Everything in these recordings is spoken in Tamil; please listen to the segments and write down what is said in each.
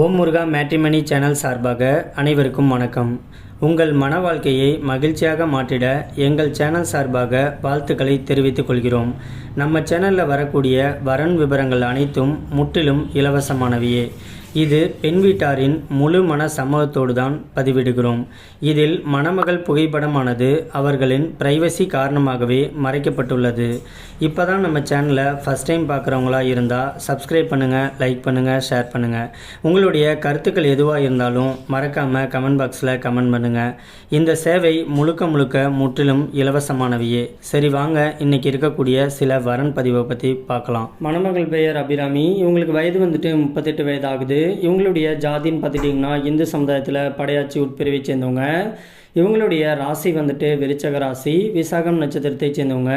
ஓம் முருகா மேட்ரிமனி சேனல் சார்பாக அனைவருக்கும் வணக்கம். உங்கள் மன வாழ்க்கையை மகிழ்ச்சியாக மாற்றிட எங்கள் சேனல் சார்பாக வாழ்த்துக்களை தெரிவித்துக் கொள்கிறோம். நம்ம சேனலில் வரக்கூடிய வரன் விவரங்கள் அனைத்தும் முற்றிலும் இலவசமானவையே. இது பெண் வீட்டாரின் முழு மன சம்மதத்தோடு தான் பதிவிடுகிறோம். இதில் மணமகள் புகைப்படமானது அவர்களின் பிரைவசி காரணமாகவே மறைக்கப்பட்டுள்ளது. இப்போ தான் நம்ம சேனலை ஃபஸ்ட் டைம் பார்க்குறவங்களா இருந்தால் சப்ஸ்கிரைப் பண்ணுங்கள், லைக் பண்ணுங்கள், ஷேர் பண்ணுங்கள். உங்களுடைய கருத்துக்கள் எதுவாக இருந்தாலும் மறக்காமல் கமெண்ட் பாக்ஸில் கமெண்ட் பண்ணுங்கள். இந்த சேவை முழுக்க முற்றிலும் இலவசமானவையே. சரி வாங்க, இன்றைக்கி இருக்கக்கூடிய சில வரன் பதிவை பற்றி பார்க்கலாம். மணமகள் பெயர் அபிராமி. இவங்களுக்கு வயது வந்துட்டு 38 வயது ஆகுது. இவங்களுடைய ஜாதின்னு பார்த்துட்டிங்கன்னா இந்து சமுதாயத்தில் படையாச்சி உட்பிரிவை சேர்ந்தவங்க. இவங்களுடைய ராசி வந்துட்டு விருச்சக ராசி, விசாகம் நட்சத்திரத்தை சேர்ந்தவங்க.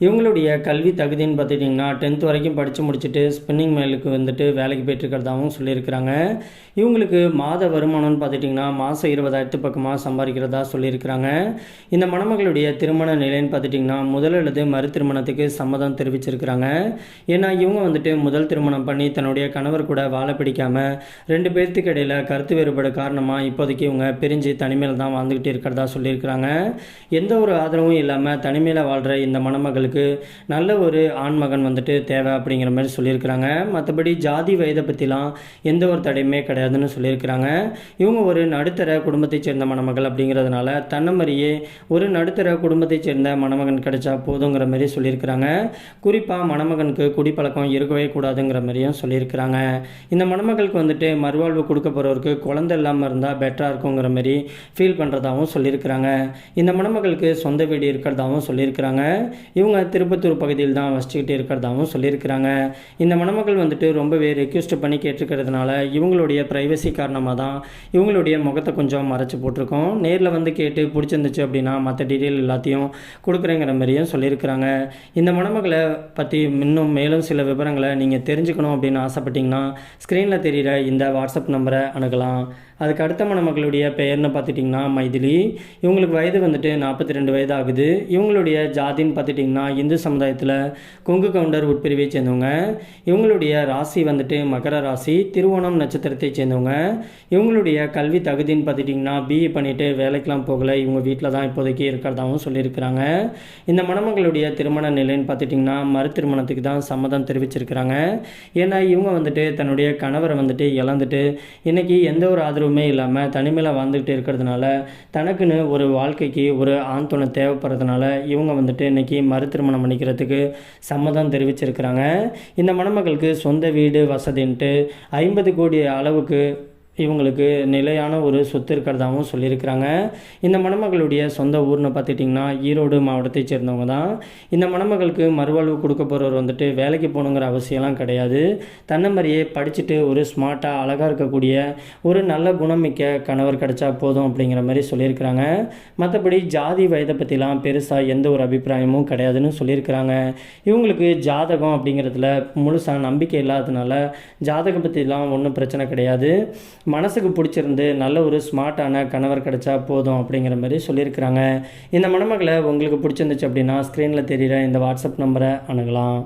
இவங்களுடைய கல்வி தகுதின்னு பார்த்துட்டிங்கன்னா 10th வரைக்கும் படித்து முடிச்சுட்டு ஸ்பின்னிங் மேலுக்கு வந்துட்டு வேலைக்கு போய்ட்டுருக்கிறதாகவும் சொல்லியிருக்கிறாங்க. இவங்களுக்கு மாத வருமானம்னு பார்த்துட்டிங்கன்னா மாதம் 20,000 பக்கமாக சம்பாதிக்கிறதா சொல்லியிருக்கிறாங்க. இந்த மணமகளுடைய திருமண நிலைன்னு பார்த்துட்டிங்கன்னா முதல் அல்லது மறு திருமணத்துக்கு சம்மதம் தெரிவிச்சிருக்கிறாங்க. ஏன்னா இவங்க வந்துட்டு முதல் திருமணம் பண்ணி தன்னுடைய கணவர் கூட வாழ பிடிக்காமல் 2 பேர்த்துக்கு இடையில் கருத்து வேறுபாடு காரணமாக இப்போதைக்கு இவங்க பிரிஞ்சு தனிமையில் தான் வாழ்ந்துக்கிட்டு இருக்கிறதா சொல்லியிருக்கிறாங்க. எந்த ஒரு ஆதரவும் இல்லாமல் தனிமையில் வாழ்கிற இந்த மணமகளுக்கு நல்ல ஒரு ஆண்மகன் வந்துட்டு தேவை அப்படிங்கிற மாதிரி சொல்லியிருக்கிறாங்க. மற்றபடி ஜாதி வயதை பற்றிலாம் எந்த ஒரு தடையுமே கிடையாதுன்னு சொல்லியிருக்கிறாங்க. இவங்க ஒரு நடுத்தர குடும்பத்தை சேர்ந்த மணமகள் அப்படிங்கிறதுனால தன்னை மாதிரியே ஒரு நடுத்தர குடும்பத்தை சேர்ந்த மணமகன் கிடைச்சா போதுங்கிற மாதிரி சொல்லியிருக்கிறாங்க. குறிப்பாக மணமகனுக்கு குடிப்பழக்கம் இருக்கவே கூடாதுங்கிற மாதிரியும் சொல்லியிருக்கிறாங்க. இந்த மணமகளுக்கு வந்துட்டு மறுவாழ்வு கொடுக்க போகிறவருக்கு குழந்தை இல்லாமல் இருந்தால் பெட்டராக இருக்குங்கிற மாதிரி ஃபீல் பண்ணுறதாகவும் சொல்லியிருக்கிறாங்க. இந்த மணமகளுக்கு சொந்த வீடு இருக்கிறதாகவும் சொல்லியிருக்கிறாங்க. இவங்க திருப்பத்தூர் பகுதியில் தான் வசிச்சுக்கிட்டு இருக்கிறதாகவும் சொல்லியிருக்கிறாங்க. இந்த மணமகள் வந்துட்டு ரொம்பவே ரெக்வெஸ்ட் பண்ணி கேட்டிருக்கிறதுனால இவங்களுடைய ப்ரைவசி காரணமாக தான் இவங்களுடைய முகத்தை கொஞ்சம் மறைச்சி போட்டிருக்கோம். நேரில் வந்து கேட்டு பிடிச்சிருந்துச்சு அப்படின்னா மற்ற டீட்டெயில் எல்லாத்தையும் கொடுக்குறேங்கிற மாதிரியும் சொல்லியிருக்கிறாங்க. இந்த மணமகளை பற்றி இன்னும் மேலும் சில விவரங்களை நீங்கள் தெரிஞ்சுக்கணும் அப்படின்னு ஆசைப்பட்டீங்கன்னா ஸ்க்ரீனில் தெரிகிற இந்த வாட்ஸ்அப் நம்பரை அணுகலாம். அதுக்கு அடுத்த மணமகளுடைய பெயர்னு பார்த்துட்டிங்கன்னா மைதிலி. இவங்களுக்கு வயது வந்துட்டு 42 வயது ஆகுது. இவங்களுடைய ஜாதின்னு பார்த்துட்டிங்கன்னா இந்து சமுதாயத்தில் கொங்கு கவுண்டர் உட்பிரிவை சேர்ந்தவங்க. இவங்களுடைய ராசி வந்துட்டு மகர ராசி, திருவோணம் நட்சத்திரத்தை சேர்ந்தவங்க. இவங்களுடைய கல்வி தகுதின்னு பார்த்துட்டிங்கன்னா பிஏ பண்ணிவிட்டு வேலைக்கெலாம் போகலை, இவங்க வீட்டில் தான் இப்போதைக்கு இருக்கிறதாகவும் சொல்லியிருக்கிறாங்க. இந்த மணமகளுடைய திருமண நிலைன்னு பார்த்துட்டிங்கன்னா மறு திருமணத்துக்கு தான் சம்மதம் தெரிவிச்சிருக்கிறாங்க. ஏன்னா இவங்க வந்துட்டு தன்னுடைய கணவரை வந்துட்டு இழந்துட்டு இன்றைக்கி எந்த ஒரு ஆதரவு இல்லாமல் தனிமையில் வாழ்ந்துக்கிட்டு இருக்கிறதுனால தனக்குன்னு ஒரு வாழ்க்கைக்கு ஒரு ஆண் துணை தேவைப்படுறதுனால இவங்க வந்துட்டு இன்னைக்கு மறு திருமணம் பண்ணிக்கிறதுக்கு சம்மதம் தெரிவிச்சிருக்கிறாங்க. இந்த மணமகளுக்கு சொந்த வீடு வசதின்ட்டு 50 கோடி அளவுக்கு இவங்களுக்கு நிலையான ஒரு சொத்து இருக்கிறதாகவும் சொல்லியிருக்கிறாங்க. இந்த மணமகளுடைய சொந்த ஊர்னு பார்த்துட்டிங்கன்னா ஈரோடு மாவட்டத்தை சேர்ந்தவங்க தான். இந்த மணமகளுக்கு மறுவாழ்வு கொடுக்க போகிறவர் வந்துட்டு வேலைக்கு போகணுங்கிற அவசியம்லாம் கிடையாது. தன்னை மாதிரியே படிச்சுட்டு ஒரு ஸ்மார்ட்டாக அழகாக இருக்கக்கூடிய ஒரு நல்ல குணமிக்க கணவர் கிடைச்சா போதும் அப்படிங்கிற மாதிரி சொல்லியிருக்கிறாங்க. மற்றபடி ஜாதி வயதை பற்றிலாம் பெருசாக எந்த ஒரு அபிப்பிராயமும் கிடையாதுன்னு சொல்லியிருக்கிறாங்க. இவங்களுக்கு ஜாதகம் அப்படிங்கிறதுல முழுசாக நம்பிக்கை இல்லாததுனால ஜாதகம் பற்றிலாம் ஒன்றும் பிரச்சனை கிடையாது. மனசுக்கு பிடிச்சிருந்து நல்ல ஒரு ஸ்மார்ட்டான கணவர் கிடைச்சா போதும் அப்படிங்கிற மாதிரி சொல்லியிருக்கிறாங்க. இந்த மணமகளை உங்களுக்கு பிடிச்சிருந்துச்சு அப்படின்னா ஸ்க்ரீனில் தெரிகிற இந்த வாட்ஸ்அப் நம்பரை அணுகலாம்.